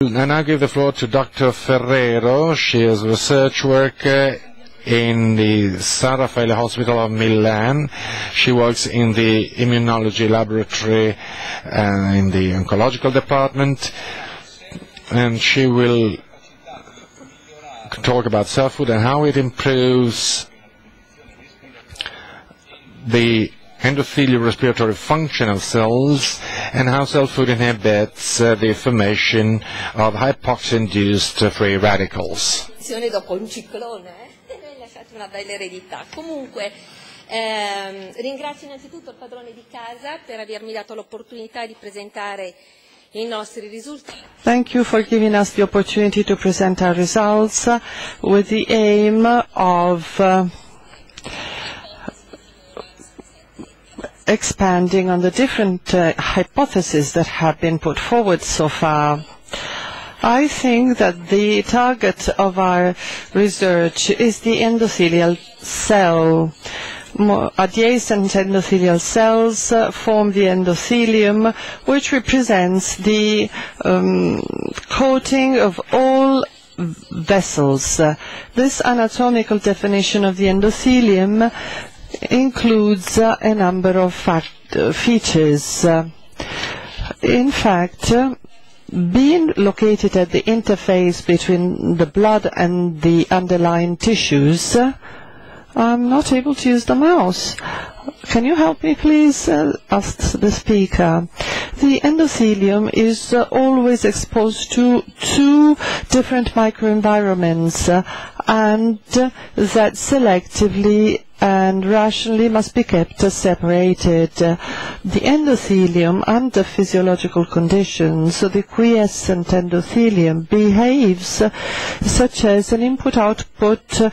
And I give the floor to Dr. Ferrero. She is research worker in the San Raffaele Hospital of Milan. She works in the immunology laboratory in the oncological department, and she will talk about cell food and how it improves the endothelial respiratory function of cells, and how cell food inhibits the formation of hypoxia-induced free radicals. Dopo un ciclone, mi hai lasciato una bella eredità. Comunque, ringrazio innanzitutto il padrone di casa per avermi dato l'opportunità di presentare i nostri risultati. Thank you for giving us the opportunity to present our results with the aim of expanding on the different hypotheses that have been put forward so far. I think that the target of our research is the endothelial cell. Adjacent endothelial cells form the endothelium, which represents the coating of all vessels. This anatomical definition of the endothelium includes a number of features. In fact, being located at the interface between the blood and the underlying tissues, I'm not able to use the mouse. Can you help me, please? Asks the speaker. The endothelium is always exposed to two different microenvironments, and that selectively and rationally must be kept separated. The endothelium, under physiological conditions, the quiescent endothelium, behaves such as an input-output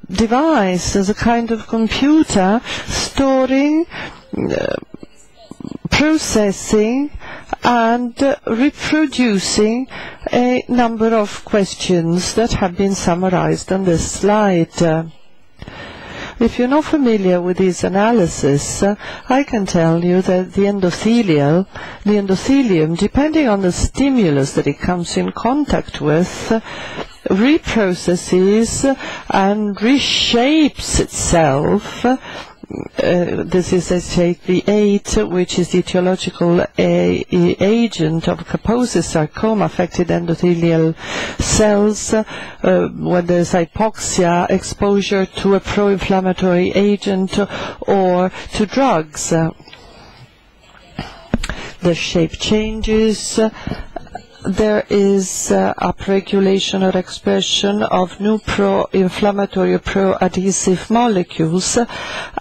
device, as a kind of computer, storing, processing and reproducing a number of questions that have been summarized on this slide. If you're not familiar with these analyses, I can tell you that the endothelium, depending on the stimulus that it comes in contact with, reprocesses and reshapes itself. This is HAV8, which is the etiological agent of Kaposi's sarcoma, affected endothelial cells when there's hypoxia, exposure to a pro-inflammatory agent or to drugs. The shape changes. There is upregulation or expression of new pro-inflammatory or pro-adhesive molecules,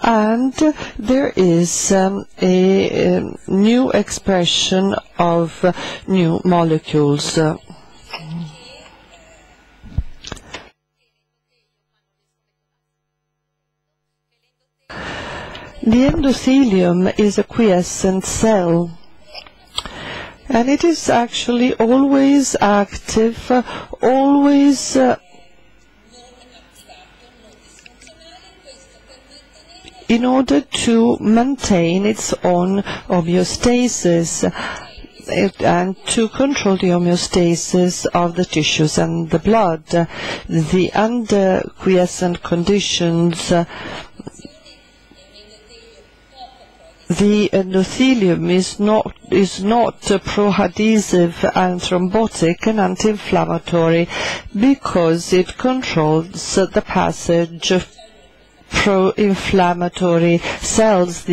and there is a new expression of new molecules. The endothelium is a quiescent cell, and it is actually always active, always in order to maintain its own homeostasis and to control the homeostasis of the tissues and the blood. The under quiescent conditions, the endothelium is not pro-adhesive and thrombotic and anti-inflammatory because it controls the passage of pro-inflammatory cells.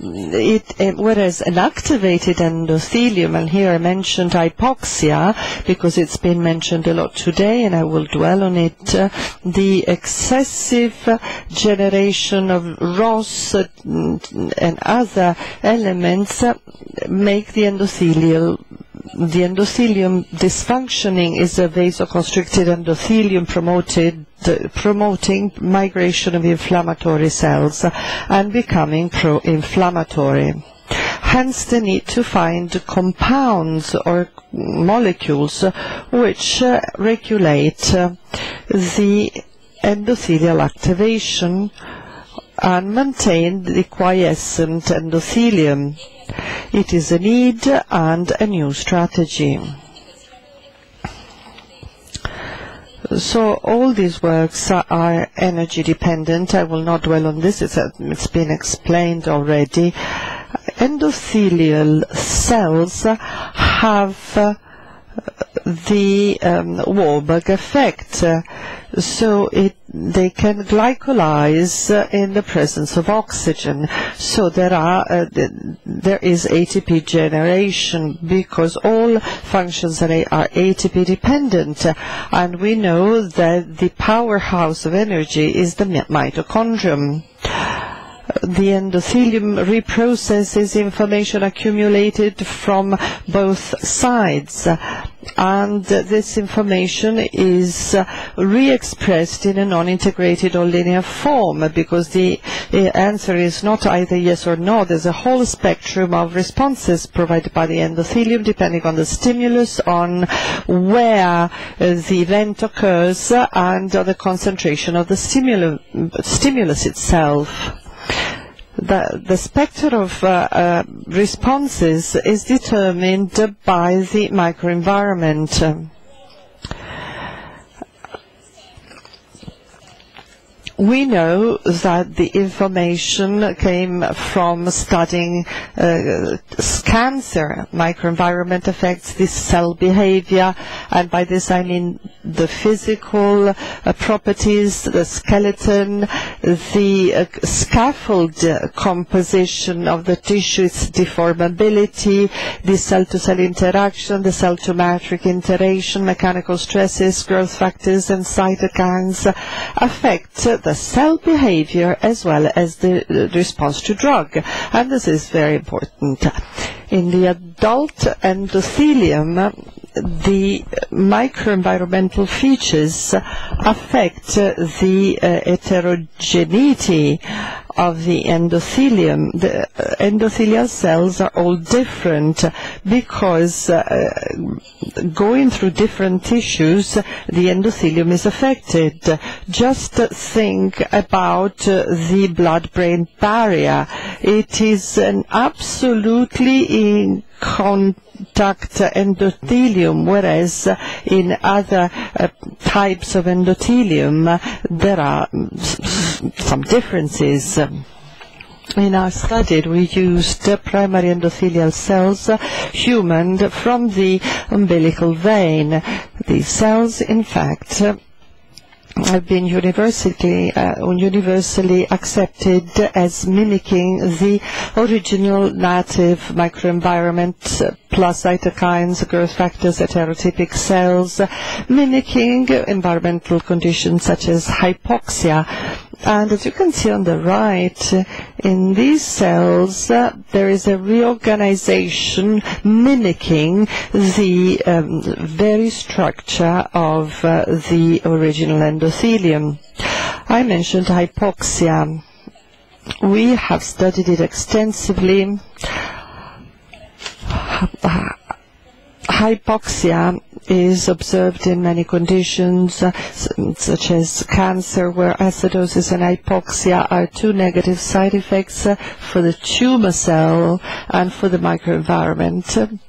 Whereas an activated endothelium, and here I mentioned hypoxia because it's been mentioned a lot today and I will dwell on it, the excessive generation of ROS and other elements make the endothelium dysfunctioning. Is a vasoconstricted endothelium promoting migration of inflammatory cells and becoming pro-inflammatory. Hence the need to find compounds or molecules which regulate the endothelial activation and maintain the quiescent endothelium. It is a need and a new strategy. So all these works are energy dependent. I will not dwell on this. It's been explained already. Endothelial cells have the Warburg effect, so they can glycolyze in the presence of oxygen. So there is ATP generation because all functions are ATP dependent, and we know that the powerhouse of energy is the mitochondrium. The endothelium reprocesses information accumulated from both sides, and this information is re-expressed in a non-integrated or linear form, because the answer is not either yes or no. There's a whole spectrum of responses provided by the endothelium depending on the stimulus, on where the event occurs, and on the concentration of the stimulus itself. The spectrum of responses is determined by the microenvironment. We know that the information came from studying cancer. Microenvironment affects the cell behavior, and by this I mean the physical properties, the skeleton, the scaffold composition of the tissue, its deformability, the cell-to-cell interaction, the cell-to-matrix interaction, mechanical stresses, growth factors, and cytokines affect the cell behavior as well as the response to drug. And this is very important. In the adult endothelium, the microenvironmental features affect the heterogeneity of the endothelium. The endothelial cells are all different because going through different tissues, the endothelium is affected. Just think about the blood-brain barrier. It is an absolutely in contact endothelium, whereas in other types of endothelium there are some differences. In our study, we used primary endothelial cells, human, from the umbilical vein. These cells, in fact, have been universally accepted as mimicking the original native microenvironment plus cytokines, growth factors, heterotypic cells, mimicking environmental conditions such as hypoxia. And as you can see on the right, in these cells there is a reorganization mimicking the very structure of the original endothelium. I mentioned hypoxia. We have studied it extensively. Hypoxia is observed in many conditions, such as cancer, where acidosis and hypoxia are two negative side effects for the tumor cell and for the microenvironment.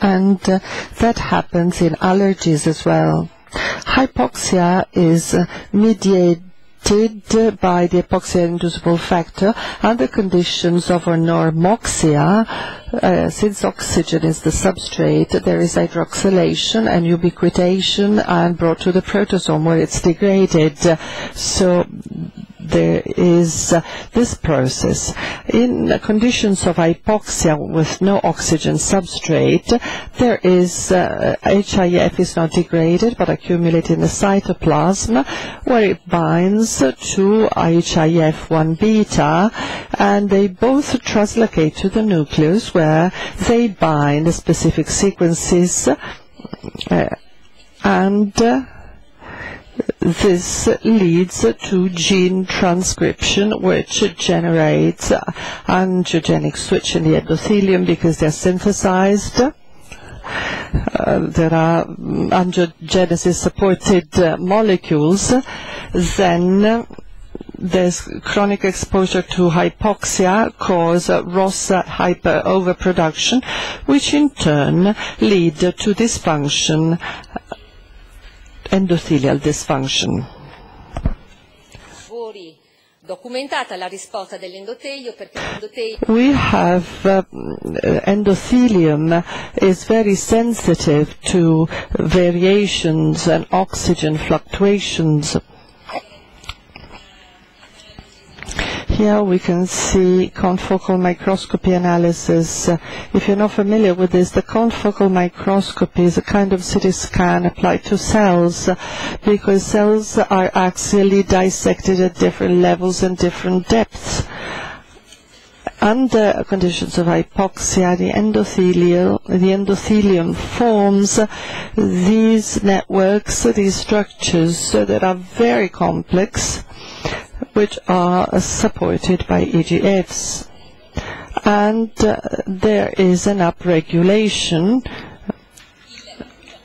And that happens in allergies as well. Hypoxia is mediated by the hypoxia-inducible factor and the conditions of anormoxia. Since oxygen is the substrate, there is hydroxylation and ubiquitation and brought to the protosome where it's degraded. So there is this process. In conditions of hypoxia with no oxygen substrate, there is HIF is not degraded but accumulated in the cytoplasm, where it binds to HIF-1 beta, and they both translocate to the nucleus, where they bind specific sequences, and this leads to gene transcription, which generates angiogenic switch in the endothelium because they're synthesized. There are angiogenesis supported molecules. Then there's chronic exposure to hypoxia cause ROS overproduction, which in turn lead to dysfunction, endothelial dysfunction. Documentata la risposta dell'endotelio perché l'endotelio We have endothelium is very sensitive to variations and oxygen fluctuations. Here we can see confocal microscopy analysis. If you're not familiar with this, the confocal microscopy is a kind of CT scan applied to cells, because cells are axially dissected at different levels and different depths. Under conditions of hypoxia, the endothelium forms these networks, these structures that are very complex, which are supported by EGFs. And there is an upregulation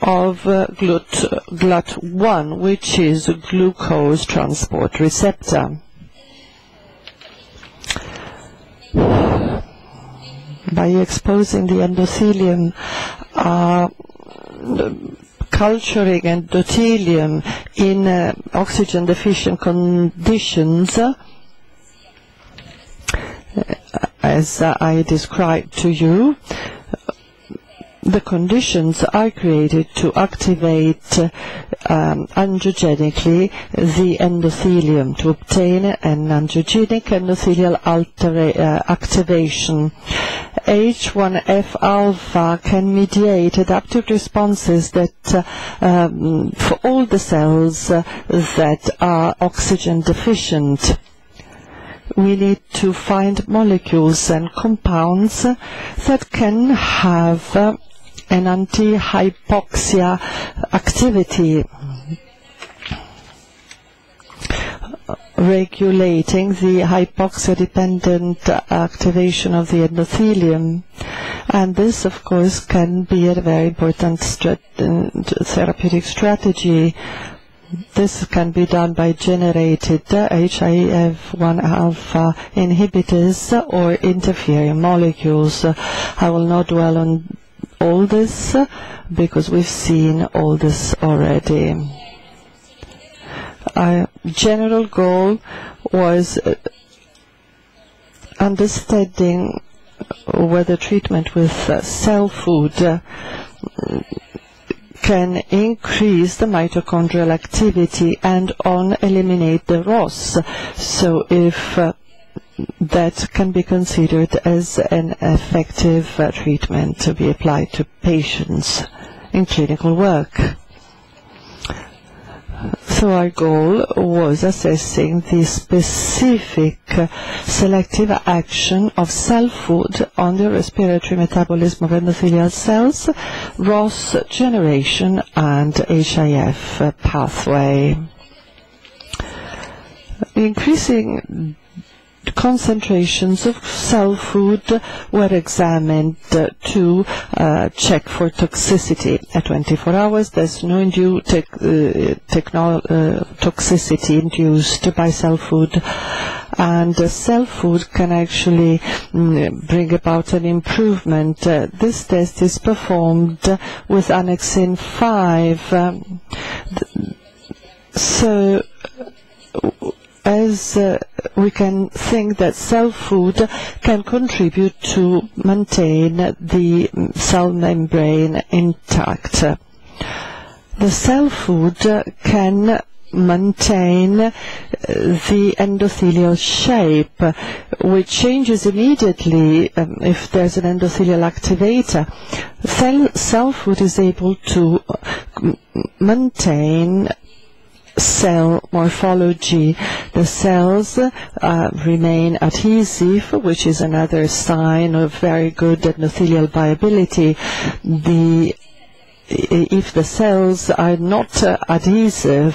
of GLUT1, which is a glucose transport receptor. By exposing the endothelium, culturing endothelium in oxygen-deficient conditions, as I described to you, the conditions are created to activate angiogenically the endothelium, to obtain an angiogenic endothelial activation. H1F alpha can mediate adaptive responses that for all the cells that are oxygen deficient. We need to find molecules and compounds that can have an anti-hypoxia activity, regulating the hypoxia-dependent activation of the endothelium. And this, of course, can be a very important therapeutic strategy. This can be done by generated HIF1 alpha inhibitors or interfering molecules. I will not dwell on all this because we've seen all this already. Our general goal was understanding whether treatment with cell food can increase the mitochondrial activity and eliminate the ROS. So if that can be considered as an effective treatment to be applied to patients in clinical work. So our goal was assessing the specific selective action of cell food on the respiratory metabolism of endothelial cells, ROS generation and HIF pathway. Increasing concentrations of cell food were examined to check for toxicity. At 24 hours, there's no toxicity induced by cell food, and cell food can actually bring about an improvement. This test is performed with annexin 5. So as we can think that cell food can contribute to maintain the cell membrane intact. The cell food can maintain the endothelial shape, which changes immediately if there's an endothelial activator. Cell food is able to maintain cell morphology. The cells remain adhesive, which is another sign of very good endothelial viability. If the cells are not adhesive,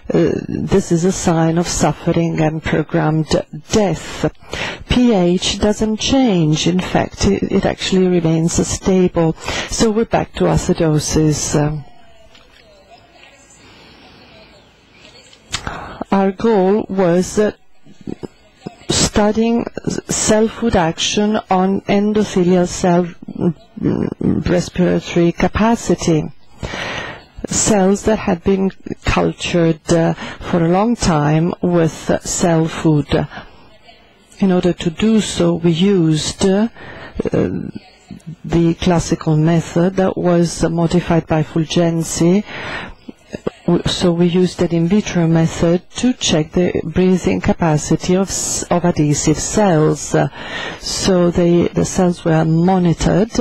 this is a sign of suffering and programmed death. pH doesn't change. In fact, it actually remains stable. So we're back to acidosis. Our goal was studying cell food action on endothelial cell respiratory capacity. Cells that had been cultured for a long time with cell food. In order to do so, we used the classical method that was modified by Fulgenzi. So we used an in vitro method to check the breathing capacity of adhesive cells. So the cells were monitored.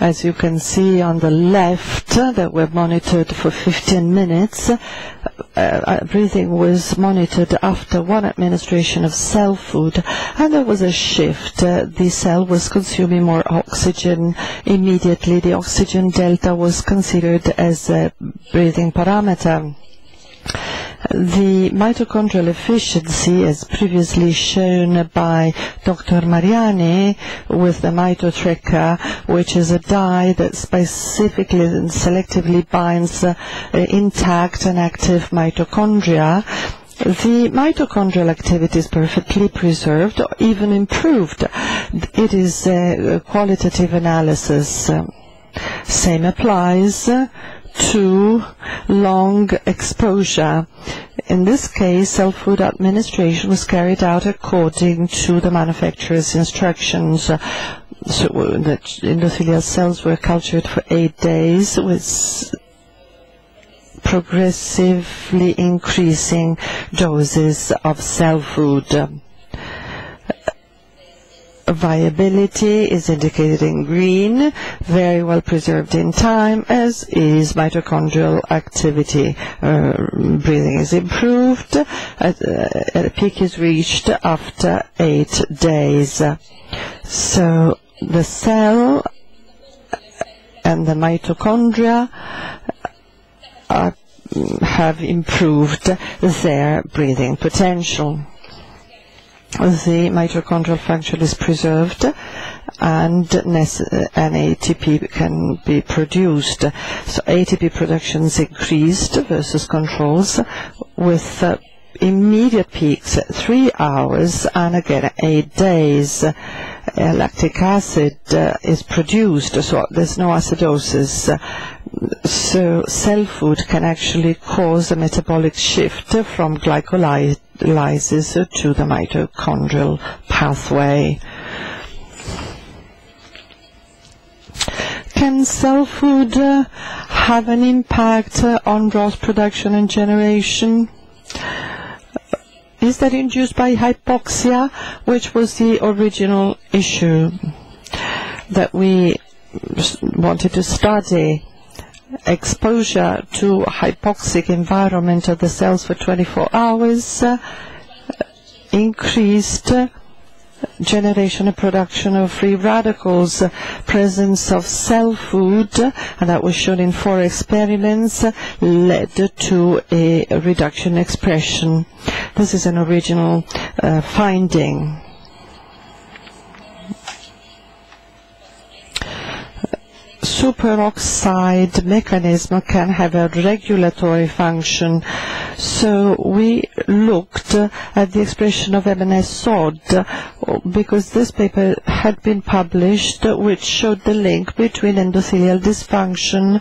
As you can see on the left, that were monitored for 15 minutes. Breathing was monitored after one administration of cell food, and there was a shift. The cell was consuming more oxygen immediately. The oxygen delta was considered as a breathing parameter. The mitochondrial efficiency, as previously shown by Dr. Mariani with the mitotracker, which is a dye that specifically and selectively binds intact and active mitochondria. The mitochondrial activity is perfectly preserved or even improved. It is a qualitative analysis. Same applies to long exposure. In this case, cell food administration was carried out according to the manufacturer's instructions. So the endothelial cells were cultured for 8 days with progressively increasing doses of cell food. Viability is indicated in green, very well preserved in time, as is mitochondrial activity. Breathing is improved, a peak is reached after 8 days. So the cell and the mitochondria have improved their breathing potential. The mitochondrial function is preserved, and an ATP can be produced. So ATP production is increased versus controls with immediate peaks at 3 hours and again 8 days. Lactic acid is produced, so there's no acidosis. So cell food can actually cause a metabolic shift from glycolysis to the mitochondrial pathway. Can cell food have an impact on ROS production and generation? Is that induced by hypoxia, which was the original issue that we wanted to study? Exposure to hypoxic environment of the cells for 24 hours increased generation and production of free radicals. Presence of cell food, and that was shown in 4 experiments, led to a reduction in expression. This is an original finding. Superoxide mechanism can have a regulatory function. So we looked at the expression of MNS-SOD because this paper had been published which showed the link between endothelial dysfunction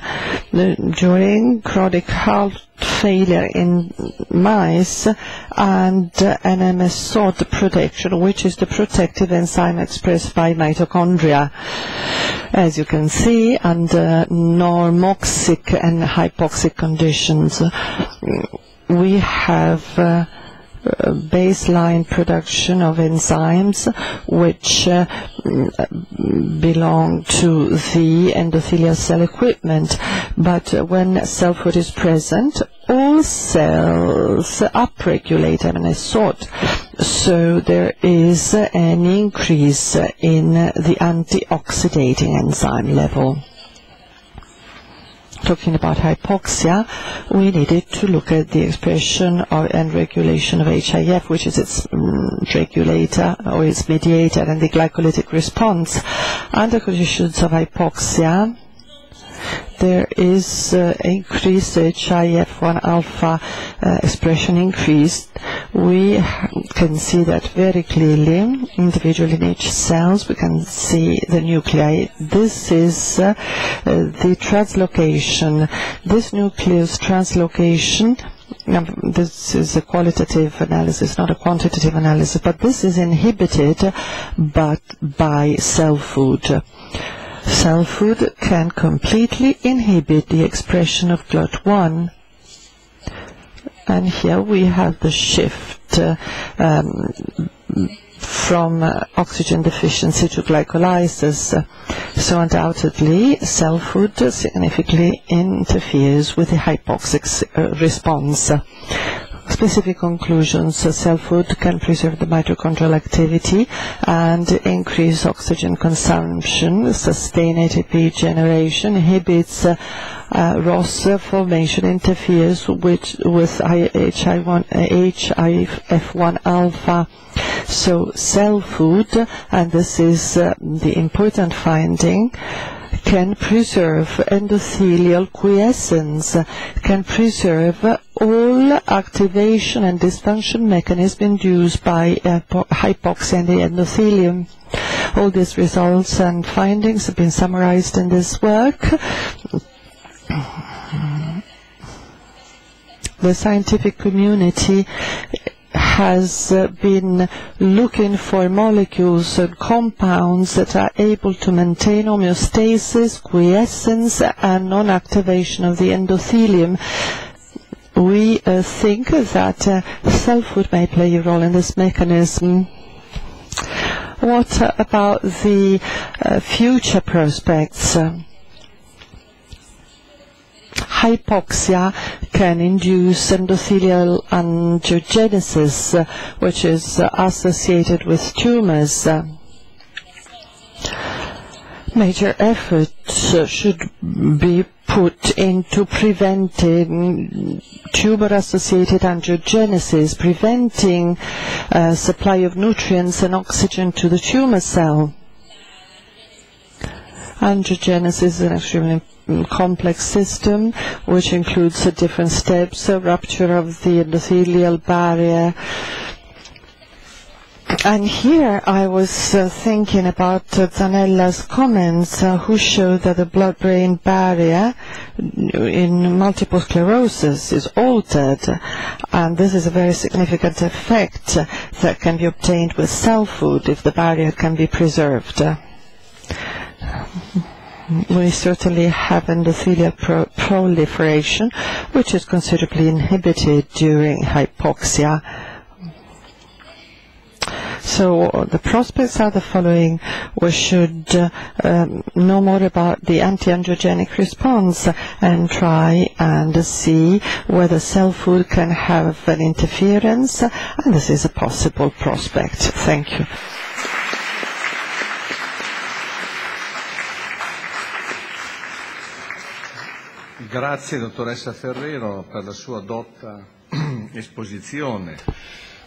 during chronic heart failure in mice and NMS-SOD protection, which is the protective enzyme expressed by mitochondria. As you can see, under normoxic and hypoxic conditions, we have baseline production of enzymes which belong to the endothelial cell equipment. But when cell food is present, all cells upregulate MNS-SOD. So there is an increase in the antioxidating enzyme level. Talking about hypoxia, we needed to look at the expression and regulation of HIF, which is its regulator or its mediator, and the glycolytic response. Under conditions of hypoxia, there is increased HIF-1 alpha expression increased. We can see that very clearly, individually in each cells. We can see the nuclei. This is the translocation. This nucleus translocation, this is a qualitative analysis, not a quantitative analysis, but this is inhibited but by cell food. Cell food can completely inhibit the expression of GLUT1. And here we have the shift from oxygen deficiency to glycolysis. So undoubtedly, cell food significantly interferes with the hypoxic response. Specific conclusions: cell food can preserve the mitochondrial activity and increase oxygen consumption, sustain ATP generation, inhibits ROS formation, interferes with HIF-1 alpha. So cell food, and this is the important finding, can preserve endothelial quiescence, can preserve all activation and dysfunction mechanisms induced by hypoxia in the endothelium. All these results and findings have been summarized in this work. The scientific community has been looking for molecules and compounds that are able to maintain homeostasis, quiescence, and non-activation of the endothelium. We think that cell food may play a role in this mechanism. What about the future prospects? Hypoxia can induce endothelial angiogenesis, which is associated with tumors. Major efforts should be put into preventing tumor-associated angiogenesis, preventing supply of nutrients and oxygen to the tumor cell. Angiogenesis is an extremely complex system which includes different steps: rupture of the endothelial barrier. And here I was thinking about Zanella's comments, who showed that the blood-brain barrier in multiple sclerosis is altered, and this is a very significant effect that can be obtained with cell food if the barrier can be preserved. We certainly have endothelial proliferation, which is considerably inhibited during hypoxia. So the prospects are the following. We should know more about the anti-angiogenic response and try and see whether cell food can have an interference, and this is a possible prospect. Thank you. Grazie dottoressa Ferrero per la sua dotta esposizione.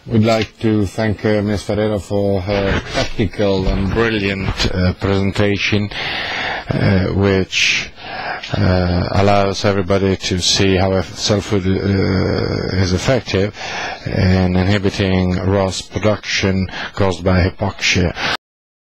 We'd like to thank Ms. Ferrero for her technical and brilliant presentation, which allows everybody to see how cell food is effective in inhibiting ROS production caused by hypoxia.